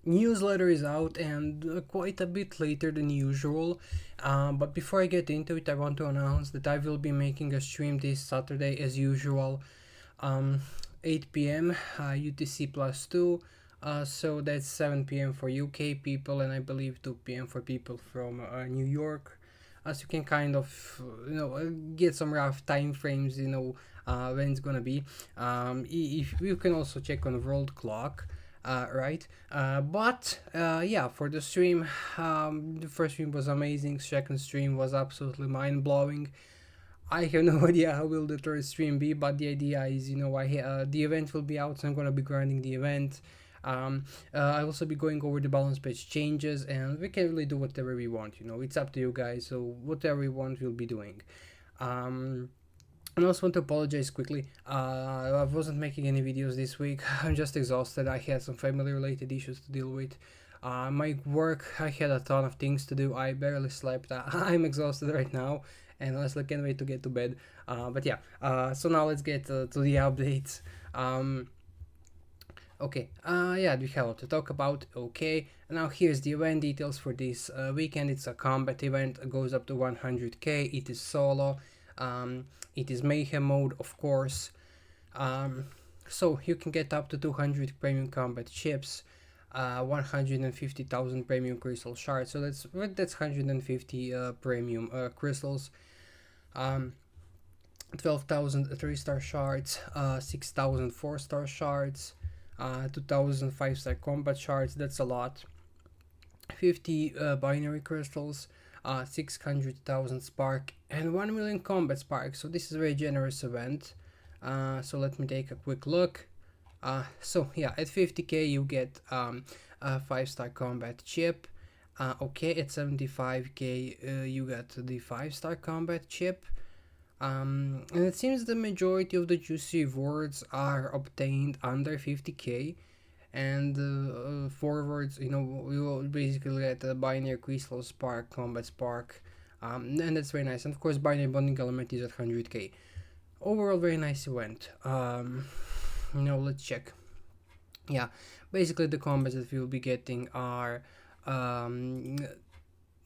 newsletter is out and quite a bit later than usual. But before I get into it, I want to announce that I will be making a stream this Saturday as usual, um, 8 p.m. UTC plus 2. So that's 7 p.m. for UK people, and I believe 2 p.m. for people from New York. As you can kind of get some rough time frames, when it's gonna be. If you can also check on World Clock, right? But yeah, for the stream, the first stream was amazing. Second stream was absolutely mind blowing. I have no idea how will the third stream be, but the idea is, the event will be out, so I'm gonna be grinding the event. I'll also be going over the balance page changes, and we can really do whatever we want. It's up to you guys. So whatever we want, we'll be doing. Um, and I also want to apologize quickly. I wasn't making any videos this week. I'm just exhausted. I had some family related issues to deal with. My work, I had a ton of things to do. I barely slept. I'm exhausted right now, and honestly, can't wait to get to bed. But yeah, so now let's get to the updates. Um, Okay, yeah, we have a lot to talk about. Okay, now here's the event details for this weekend. It's a combat event, it goes up to 100k. It is solo, it is mayhem mode, of course. Um, so you can get up to 200 premium combat chips, 150,000 premium crystal shards. So that's 150 premium crystals. Um, 12,000 3-star shards, 6,000 4-star shards, 2,000 5-star combat shards. That's a lot. 50 binary crystals, 600,000 spark, and 1 million combat spark. So this is a very generous event. So let me take a quick look. So yeah, at 50k you get a 5-star combat chip. Okay, at 75k you get the 5-star combat chip. And it seems the majority of the juicy rewards are obtained under 50k, and forwards, we will basically get a binary crystal spark, combat spark, and that's very nice. And of course, binary bonding element is at 100k. Overall, very nice event. Let's check. Yeah, basically the combats that we will be getting are um,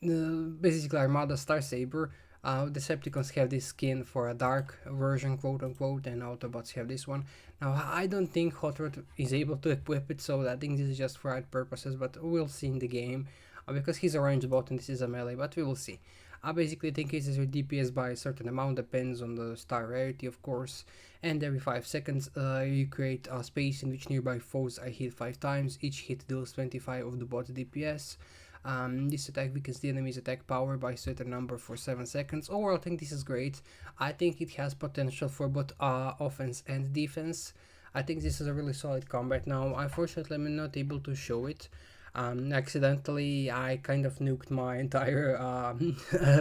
basically Armada Star Saber. Decepticons have this skin for a dark version, quote unquote, and Autobots have this one. Now, I don't think Hot Rod is able to equip it, so I think this is just for art purposes, but we'll see in the game. Because he's a range bot and this is a melee, but we will see. I basically think increases your DPS by a certain amount, depends on the star rarity, of course. And every 5 seconds, you create a space in which nearby foes are hit 5 times. Each hit deals 25 of the bot's DPS. This attack weakens the enemy's attack power by a certain number for 7 seconds. Overall, I think this is great. I think it has potential for both offense and defense. I think this is a really solid combat. Now, unfortunately, I'm not able to show it. Accidentally, I kind of nuked my entire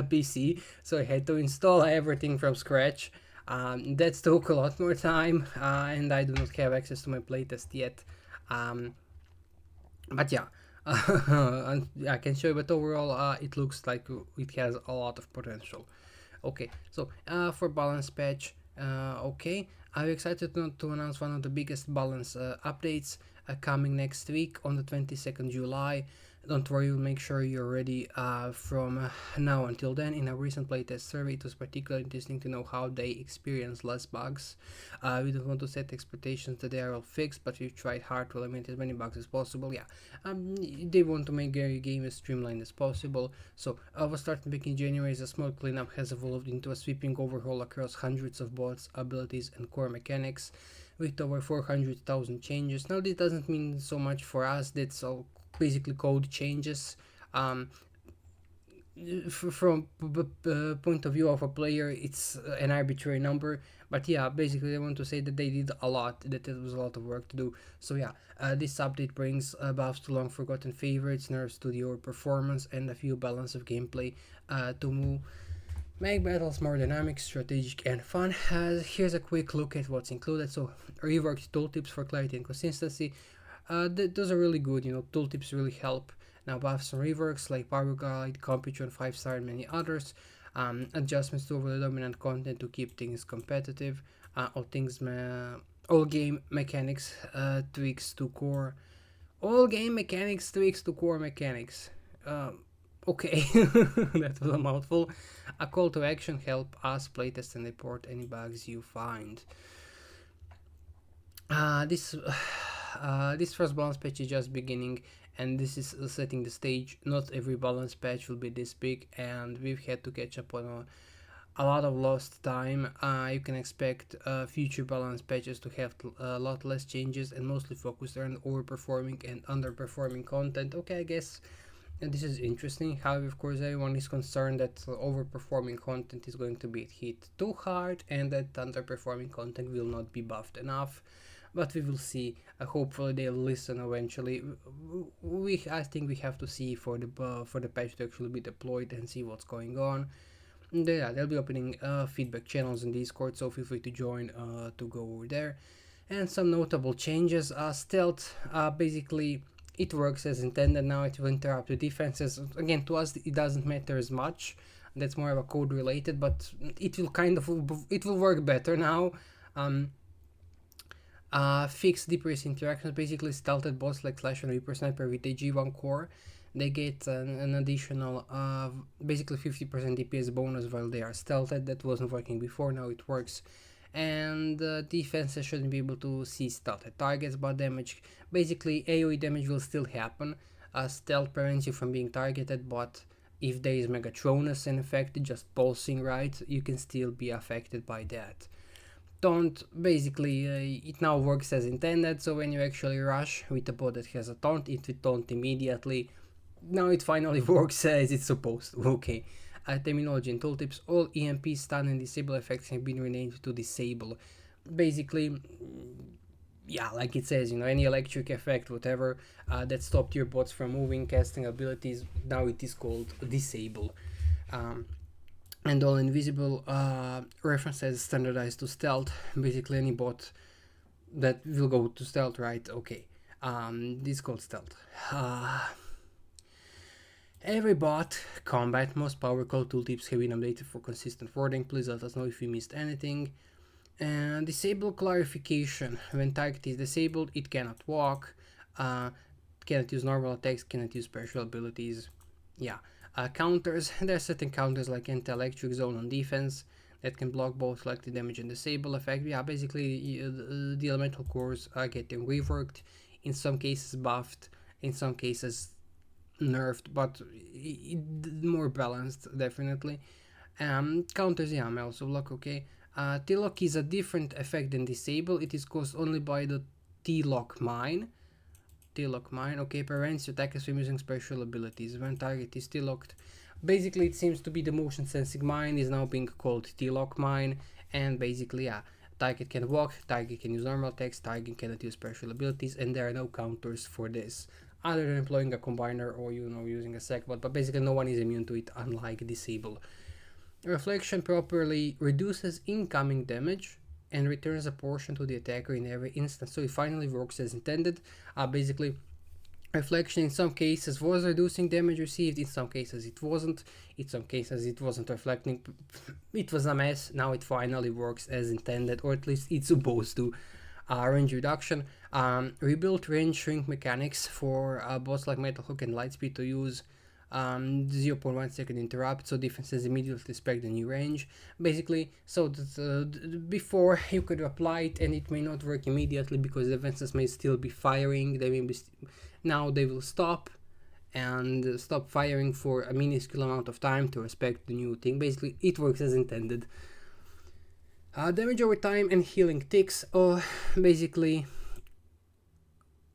PC, so I had to install everything from scratch. That took a lot more time, and I do not have access to my playtest yet. Um, but yeah, I can show you, but overall it looks like it has a lot of potential. Okay, so for balance patch, okay, I'm excited to announce one of the biggest balance updates coming next week on the 22nd July. Don't worry, we'll make sure you're ready from now until then. In a recent playtest survey, it was particularly interesting to know how they experience less bugs. We don't want to set expectations that they are all fixed, but we've tried hard to eliminate as many bugs as possible. Yeah, they want to make their game as streamlined as possible. So, what started back in January as a small cleanup has evolved into a sweeping overhaul across hundreds of bots, abilities, and core mechanics with over 400,000 changes. Now, this doesn't mean so much for us, that's all basically code changes. Um, from point of view of a player, it's an arbitrary number, but yeah, basically I want to say that they did a lot, that it was a lot of work to do. So yeah, this update brings buffs to long forgotten favorites, nerfs to the overperformance, and a few balance of gameplay to move make battles more dynamic, strategic, and fun. Here's a quick look at what's included. So reworked tooltips for clarity and consistency. Those are really good. Tooltips really help. Now buffs and reworks like Power Guide, Computron 5-star, and many others. Adjustments to overly dominant content to keep things competitive. All game mechanics tweaks to core. All game mechanics tweaks to core mechanics. Okay, that was a mouthful. A call to action: help us playtest and report any bugs you find. This this first balance patch is just beginning, and this is setting the stage. Not every balance patch will be this big, and we've had to catch up on a lot of lost time. You can expect future balance patches to have a lot less changes and mostly focused on overperforming and underperforming content. Okay, I guess this is interesting. However, of course, everyone is concerned that overperforming content is going to be hit too hard and that underperforming content will not be buffed enough. But we will see. Hopefully, they'll listen eventually. I think we have to see for the patch to actually be deployed and see what's going on. Yeah, they'll be opening feedback channels in Discord, so feel free to join to go over there. And some notable changes: stealth, basically it works as intended now. It will interrupt the defenses. Again, to us it doesn't matter as much. That's more of a code related, but it will it will work better now. Fixed DPS interactions, basically stealthed bots like Slash and Reaper Sniper with the G1 core. They get an additional basically 50% DPS bonus while they are stealthed. That wasn't working before, now it works. And defenses shouldn't be able to see stealthed targets, but damage, basically AoE damage will still happen. Stealth prevents you from being targeted, but if there is Megatronus in effect, just pulsing right, you can still be affected by that. Taunt, basically it now works as intended, so when you actually rush with a bot that has a taunt, it will taunt immediately. Now it finally works as it's supposed to. Okay. Terminology and tooltips: all EMP, stun and disable effects have been renamed to disable. Basically, yeah, like it says, any electric effect, whatever, that stopped your bots from moving, casting abilities, now it is called disable. And all invisible references standardized to stealth. Basically any bot that will go to stealth, right? Okay. This is called stealth. Every bot, combat, most powerful tooltips have been updated for consistent wording. Please let us know if we missed anything. And disable clarification: when target is disabled, it cannot walk, cannot use normal attacks, cannot use special abilities. Yeah. Counters: there are certain counters like anti-electric zone on defense that can block both selected damage and disable effect. Yeah, basically the elemental cores are getting reworked, in some cases buffed, in some cases nerfed, but more balanced, definitely. Counters, yeah, I'm also lock, okay. T-lock is a different effect than disable. It is caused only by the T-lock mine. T-lock mine, okay, prevents attackers from using special abilities when target is T-locked. Basically, it seems to be the motion sensing mine is now being called T-lock mine, and basically, yeah, target can walk, target can use normal attacks, target cannot use special abilities, and there are no counters for this, other than employing a combiner or using a secbot, but basically no one is immune to it, unlike disable. Reflection properly reduces incoming damage and returns a portion to the attacker in every instance, so it finally works as intended. Basically, reflection in some cases was reducing damage received, in some cases it wasn't, in some cases it wasn't reflecting. It was a mess. Now it finally works as intended, or at least it's supposed to. Range reduction: rebuilt range shrink mechanics for bots like Metal Hook and Lightspeed to use 0.1 second interrupt, so defenses immediately expect the new range. Basically, so that before you could apply it and it may not work immediately because defenses may still be firing. They may be now they will stop and stop firing for a minuscule amount of time to respect the new thing. Basically, it works as intended. Damage over time and healing ticks. Basically,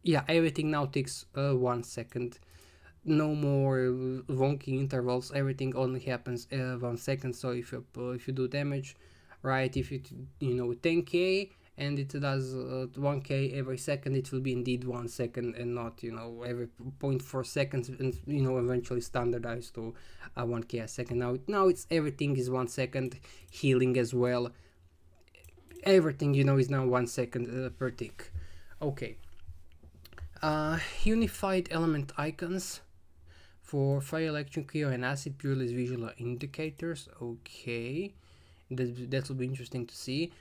yeah, everything now takes 1 second. No more wonky intervals. Everything only happens 1 second. So if you do damage, right, if it 10k and it does 1k every second, it will be indeed 1 second and not every 0.4 seconds, and eventually standardized to 1k a second. Now it's everything is 1 second. Healing as well. Everything is now 1 second per tick. Okay. Unified element icons for fire, electric, and acid purely as visual indicators. Okay, that will be interesting to see.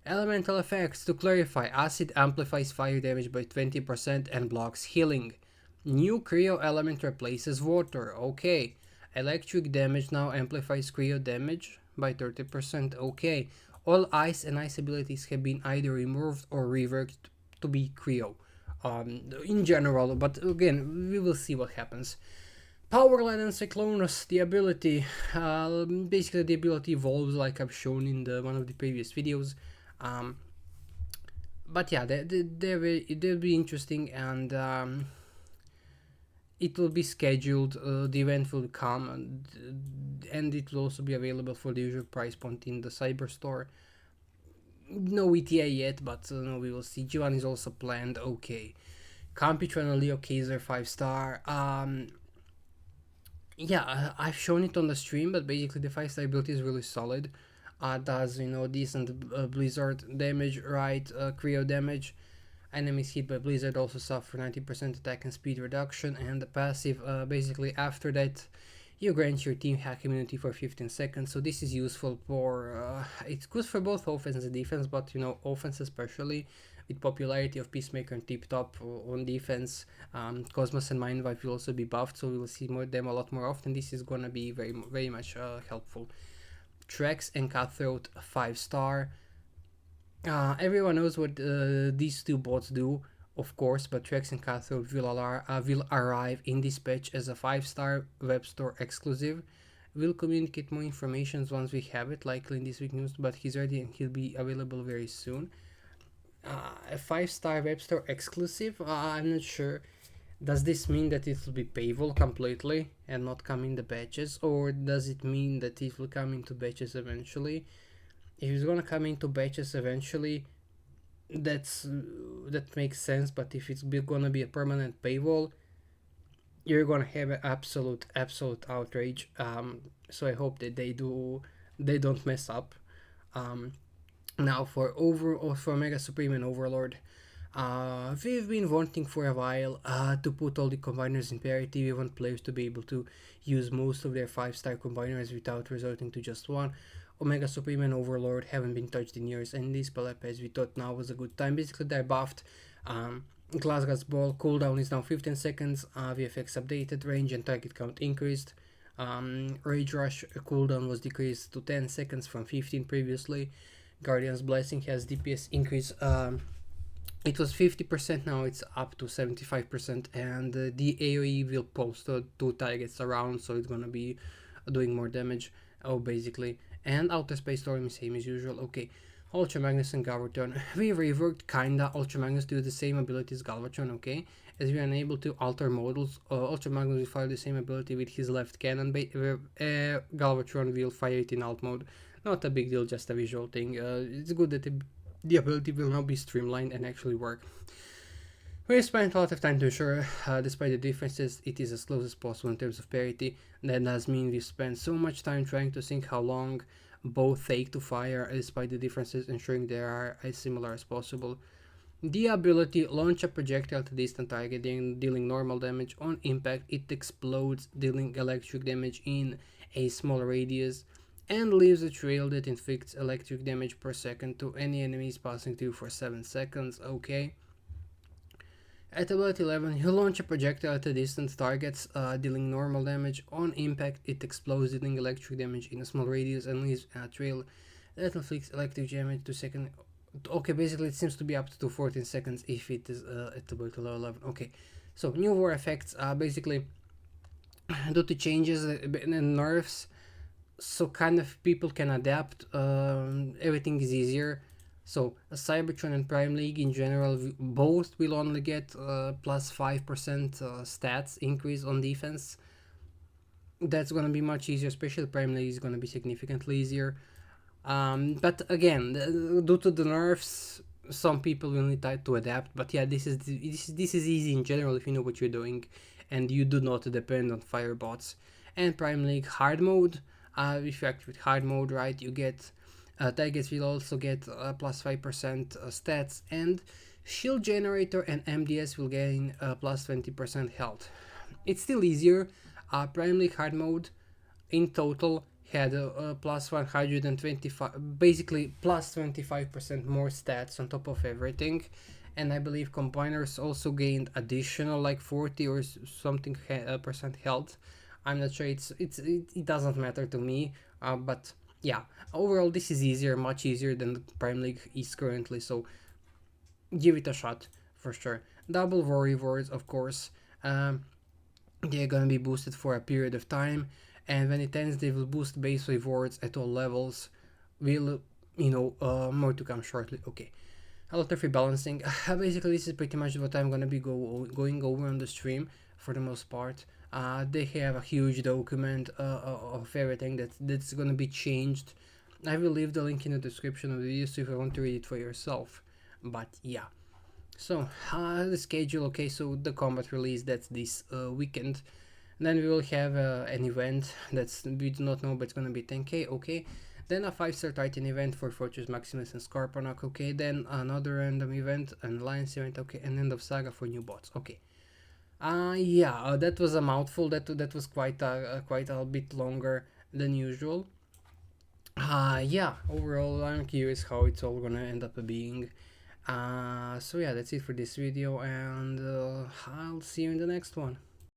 Elemental effects. To clarify, acid amplifies fire damage by 20% and blocks healing. New cryo element replaces water. Okay. Electric damage now amplifies cryo damage by 30%. Okay. All ice and ice abilities have been either removed or reworked to be cryo. In general, but again, we will see what happens. Powerline and Cyclonus, the ability, basically the ability evolves like I've shown in one of the previous videos. But yeah, they'll be interesting, and it will be scheduled. The event will come, and it will also be available for the usual price point in the Cyber Store. No ETA yet, but no, we will see. G1 is also planned. Okay. Computron and Leo Kaiser 5-star. Yeah, I've shown it on the stream, but basically the 5-star ability is really solid. Does, decent blizzard damage, right? Cryo damage. Enemies hit by blizzard also suffer 90% attack and speed reduction, and the passive, basically after that, you grant your team hack immunity for 15 seconds. So this is useful for, it's good for both offense and defense, but offense especially, with popularity of Peacemaker and Tip Top on defense. Cosmos and Mindwipe will also be buffed, so we will see them a lot more often. This is gonna be very, very much helpful. Trex and Cutthroat 5-star. Everyone knows what these two bots do, of course, but Trex and Cutthroat will arrive in this patch as a 5-star web store exclusive. We'll communicate more information once we have it, likely in this week news, but he's ready and he'll be available very soon. A 5-star web store exclusive, I'm not sure. Does this mean that it will be paywall completely and not come in the batches, or does it mean that it will come into batches eventually? If it's gonna come into batches eventually, that makes sense. But if it's gonna be a permanent paywall, you're gonna have an absolute outrage. So I hope that they don't mess up. Now for Mega Supreme and Overlord, we've been wanting for a while to put all the combiners in parity. We want players to be able to use most of their 5-star combiners without resorting to just one. Omega Supreme and Overlord haven't been touched in years, and this palette, as we thought, now was a good time. Basically, they're buffed. Glasgow's Ball cooldown is now 15 seconds, VFX updated, range and target count increased. Rage Rush cooldown was decreased to 10 seconds from 15 previously. Guardian's Blessing has DPS increase. It was 50%, now it's up to 75%, and the AoE will post 2 targets around, so it's gonna be doing more damage. Basically. And Outer Space Storm is same as usual. Okay, Ultra Magnus and Galvatron. We reworked kinda Ultra Magnus to do the same ability as Galvatron, okay? As we are unable to alter models, Ultra Magnus will fire the same ability with his left cannon, Galvatron will fire it in alt mode. Not a big deal, just a visual thing. It's good that the ability will now be streamlined and actually work. We spent a lot of time to ensure, despite the differences, it is as close as possible in terms of parity. That does mean we spent so much time trying to think how long both take to fire, despite the differences, ensuring they are as similar as possible. The ability, launch a projectile to distant target, dealing normal damage. On impact, it explodes, dealing electric damage in a small radius, and leaves a trail that inflicts electric damage per second to any enemies passing through for 7 seconds. Okay. At ability 11, you launch a projectile at a distant target, dealing normal damage. On impact, it explodes, dealing electric damage in a small radius and leaves a trail that inflicts electric damage to second. Okay, basically it seems to be up to 14 seconds if it is at ability level 11. Okay, so new war effects, basically due to changes and nerfs, so kind of people can adapt. Everything is easier. So Cybertron and Prime League in general, both will only get plus 5% stats increase on defense. That's gonna be much easier, especially Prime League is gonna be significantly easier. But again, due to the nerfs, some people will need time to adapt. But yeah, this is easy in general if you know what you're doing, and you do not depend on firebots. And Prime League hard mode, if you activate hard mode, right, you get. Targets will also get plus 5% stats, and Shield Generator and MDS will gain plus 20% health. It's still easier. Prime League hard mode in total had a plus 125, basically plus 25% more stats on top of everything. And I believe combiners also gained additional like 40 or something percent health. I'm not sure. It doesn't matter to me. But yeah, overall this is easier, much easier than the Prime League is currently. So give it a shot for sure. Double war rewards, of course. They're gonna be boosted for a period of time, and when it ends, they will boost base rewards at all levels. Will more to come shortly. Okay. A lot of rebalancing. Basically, this is pretty much what I'm gonna be going over on the stream for the most part. They have a huge document of everything that's gonna be changed. I will leave the link in the description of the video so if you want to read it for yourself. But yeah. So the schedule. Okay, so the combat release, that's this weekend. And then we will have an event that's we do not know, but it's gonna be 10k. Okay. Then a 5-star Titan event for Fortress Maximus and Scarponac, okay. Then another random event, an Alliance event, okay. And End of Saga for new bots, okay. Yeah, that was a mouthful. That was quite a bit longer than usual. Yeah. Overall, I'm curious how it's all gonna end up being. So yeah, that's it for this video, and I'll see you in the next one.